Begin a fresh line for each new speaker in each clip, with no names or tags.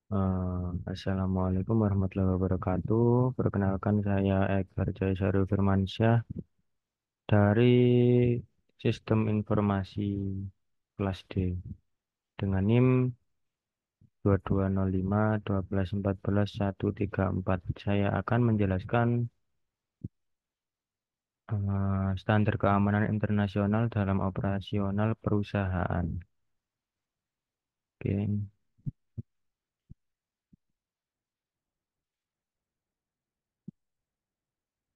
Assalamualaikum warahmatullahi wabarakatuh. Perkenalkan saya Eka Jayasari Firmansyah dari Sistem Informasi kelas D dengan NIM 2205 12 14 134. Saya akan menjelaskan standar keamanan internasional dalam operasional perusahaan. Oke.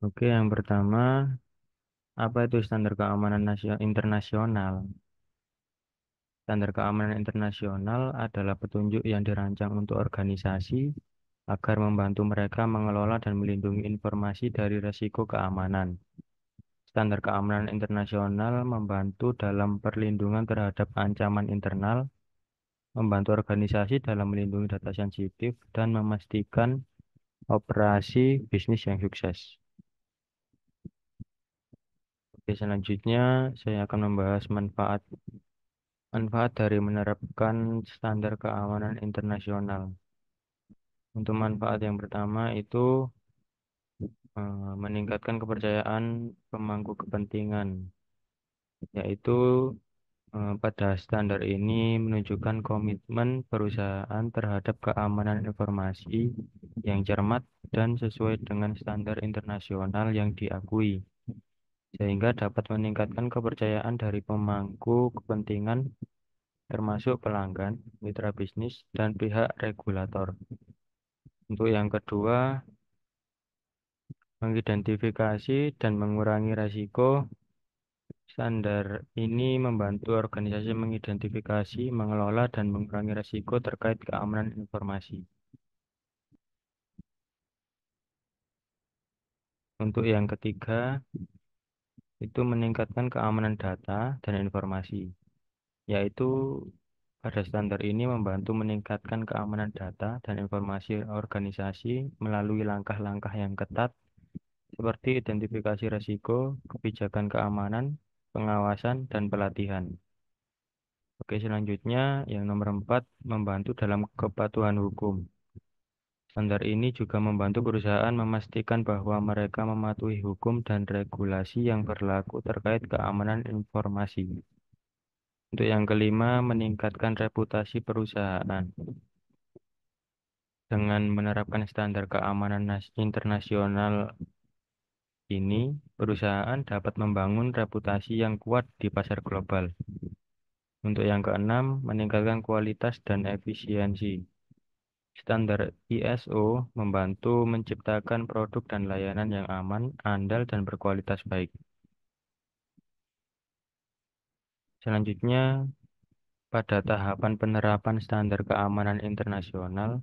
Oke, yang pertama, apa itu standar keamanan internasional? Standar keamanan internasional adalah petunjuk yang dirancang untuk organisasi agar membantu mereka mengelola dan melindungi informasi dari risiko keamanan. Standar keamanan internasional membantu dalam perlindungan terhadap ancaman internal, membantu organisasi dalam melindungi data sensitif, dan memastikan operasi bisnis yang sukses. Oke, selanjutnya saya akan membahas manfaat manfaat dari menerapkan standar keamanan internasional. Untuk manfaat yang pertama itu meningkatkan kepercayaan pemangku kepentingan, yaitu pada standar ini menunjukkan komitmen perusahaan terhadap keamanan informasi yang cermat dan sesuai dengan standar internasional yang diakui, sehingga dapat meningkatkan kepercayaan dari pemangku kepentingan termasuk pelanggan, mitra bisnis, dan pihak regulator. Untuk yang kedua, mengidentifikasi dan mengurangi risiko. Standar ini membantu organisasi mengidentifikasi, mengelola, dan mengurangi risiko terkait keamanan informasi. Untuk yang ketiga, itu meningkatkan keamanan data dan informasi, yaitu pada standar ini membantu meningkatkan keamanan data dan informasi organisasi melalui langkah-langkah yang ketat seperti identifikasi risiko, kebijakan keamanan, pengawasan, dan pelatihan. Oke, selanjutnya yang nomor 4, membantu dalam kepatuhan hukum. Standar ini juga membantu perusahaan memastikan bahwa mereka mematuhi hukum dan regulasi yang berlaku terkait keamanan informasi. Untuk yang kelima, meningkatkan reputasi perusahaan. Dengan menerapkan standar keamanan internasional ini, perusahaan dapat membangun reputasi yang kuat di pasar global. Untuk yang keenam, meningkatkan kualitas dan efisiensi. Standar ISO membantu menciptakan produk dan layanan yang aman, andal, dan berkualitas baik. Selanjutnya, pada tahapan penerapan standar keamanan internasional,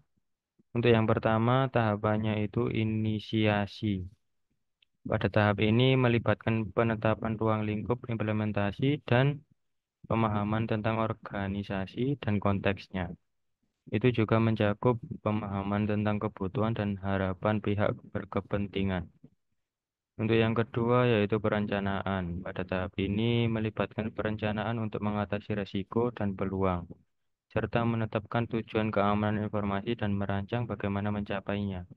untuk yang pertama, tahapannya itu inisiasi. Pada tahap ini melibatkan penetapan ruang lingkup implementasi dan pemahaman tentang organisasi dan konteksnya. Itu juga mencakup pemahaman tentang kebutuhan dan harapan pihak berkepentingan. Untuk yang kedua yaitu perencanaan. Pada tahap ini melibatkan perencanaan untuk mengatasi risiko dan peluang, serta menetapkan tujuan keamanan informasi dan merancang bagaimana mencapainya.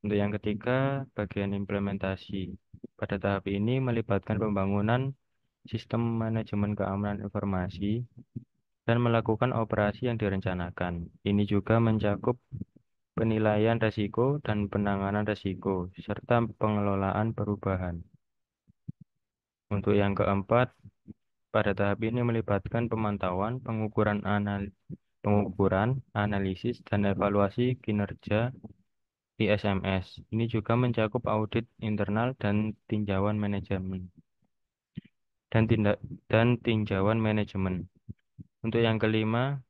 Untuk yang ketiga, bagian implementasi. Pada tahap ini melibatkan pembangunan sistem manajemen keamanan informasi dan melakukan operasi yang direncanakan. Ini juga mencakup penilaian risiko dan penanganan risiko, serta pengelolaan perubahan. Untuk yang keempat, pada tahap ini melibatkan pemantauan, pengukuran, analisis, dan evaluasi kinerja ISMS. Ini juga mencakup audit internal dan tinjauan manajemen dan tinjauan manajemen. Untuk yang kelima,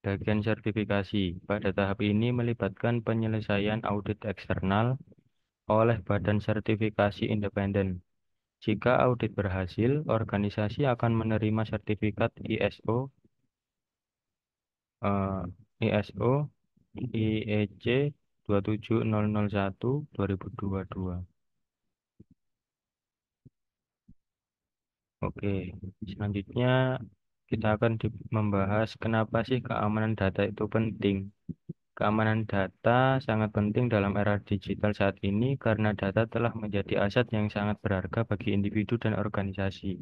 bagian sertifikasi. Pada tahap ini melibatkan penyelesaian audit eksternal oleh Badan Sertifikasi Independen. Jika audit berhasil, organisasi akan menerima sertifikat eh, ISO IEC 27001 2022. Oke, selanjutnya kita akan membahas kenapa sih keamanan data itu penting. Keamanan data sangat penting dalam era digital saat ini karena data telah menjadi aset yang sangat berharga bagi individu dan organisasi.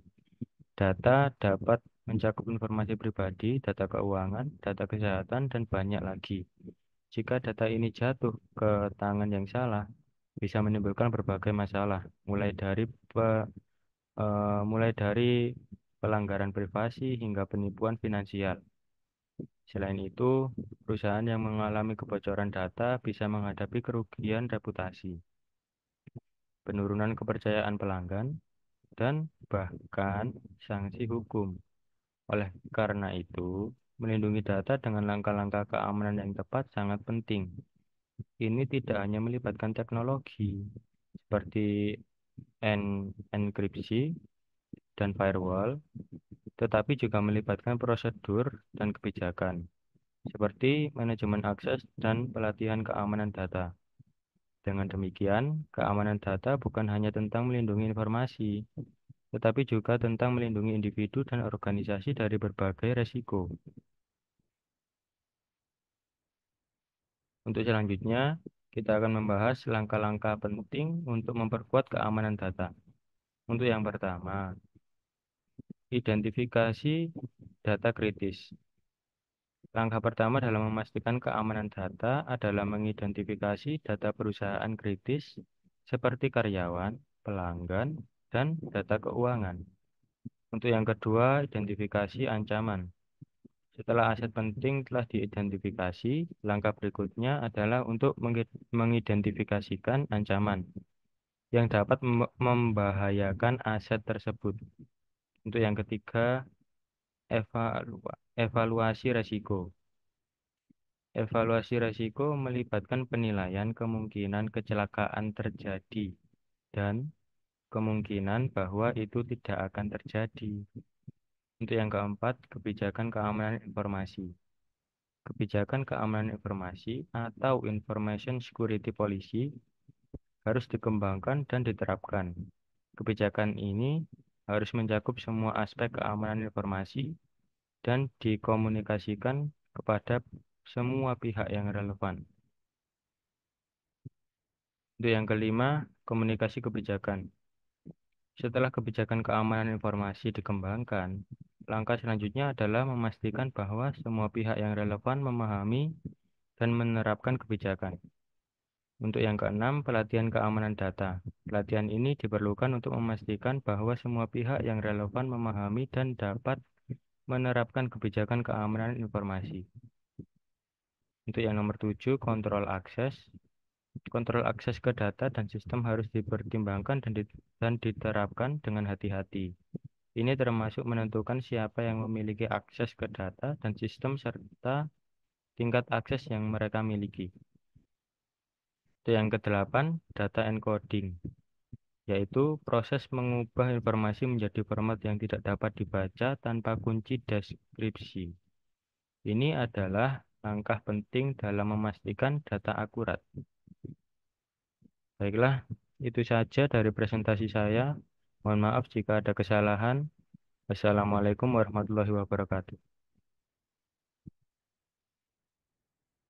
Data dapat mencakup informasi pribadi, data keuangan, data kesehatan, dan banyak lagi. Jika data ini jatuh ke tangan yang salah, bisa menimbulkan berbagai masalah, mulai dari pelanggaran privasi hingga penipuan finansial. Selain itu, perusahaan yang mengalami kebocoran data bisa menghadapi kerugian reputasi, penurunan kepercayaan pelanggan, dan bahkan sanksi hukum. Oleh karena itu, melindungi data dengan langkah-langkah keamanan yang tepat sangat penting. Ini tidak hanya melibatkan teknologi seperti enkripsi dan firewall, tetapi juga melibatkan prosedur dan kebijakan, seperti manajemen akses dan pelatihan keamanan data. Dengan demikian, keamanan data bukan hanya tentang melindungi informasi, tetapi juga tentang melindungi individu dan organisasi dari berbagai resiko. Untuk selanjutnya, kita akan membahas langkah-langkah penting untuk memperkuat keamanan data. Untuk yang pertama, identifikasi data kritis. Langkah pertama dalam memastikan keamanan data adalah mengidentifikasi data perusahaan kritis seperti karyawan, pelanggan, dan data keuangan. Untuk yang kedua, identifikasi ancaman. Setelah aset penting telah diidentifikasi, langkah berikutnya adalah untuk mengidentifikasikan ancaman yang dapat membahayakan aset tersebut. Untuk yang ketiga, evaluasi resiko. Evaluasi risiko melibatkan penilaian kemungkinan kecelakaan terjadi dan kemungkinan bahwa itu tidak akan terjadi. Untuk yang keempat, kebijakan keamanan informasi. Kebijakan keamanan informasi atau Information Security Policy harus dikembangkan dan diterapkan. Kebijakan ini harus mencakup semua aspek keamanan informasi dan dikomunikasikan kepada semua pihak yang relevan. Untuk yang kelima, komunikasi kebijakan. Setelah kebijakan keamanan informasi dikembangkan, langkah selanjutnya adalah memastikan bahwa semua pihak yang relevan memahami dan menerapkan kebijakan. Untuk yang keenam, pelatihan keamanan data. Pelatihan ini diperlukan untuk memastikan bahwa semua pihak yang relevan memahami dan dapat menerapkan kebijakan keamanan informasi. Untuk yang nomor 7, kontrol akses. Kontrol akses ke data dan sistem harus dipertimbangkan dan diterapkan dengan hati-hati. Ini termasuk menentukan siapa yang memiliki akses ke data dan sistem serta tingkat akses yang mereka miliki. Itu yang kedelapan, data encoding, yaitu proses mengubah informasi menjadi format yang tidak dapat dibaca tanpa kunci deskripsi. Ini adalah langkah penting dalam memastikan data akurat. Baiklah, itu saja dari presentasi saya. Mohon maaf jika ada kesalahan. Wassalamualaikum warahmatullahi wabarakatuh.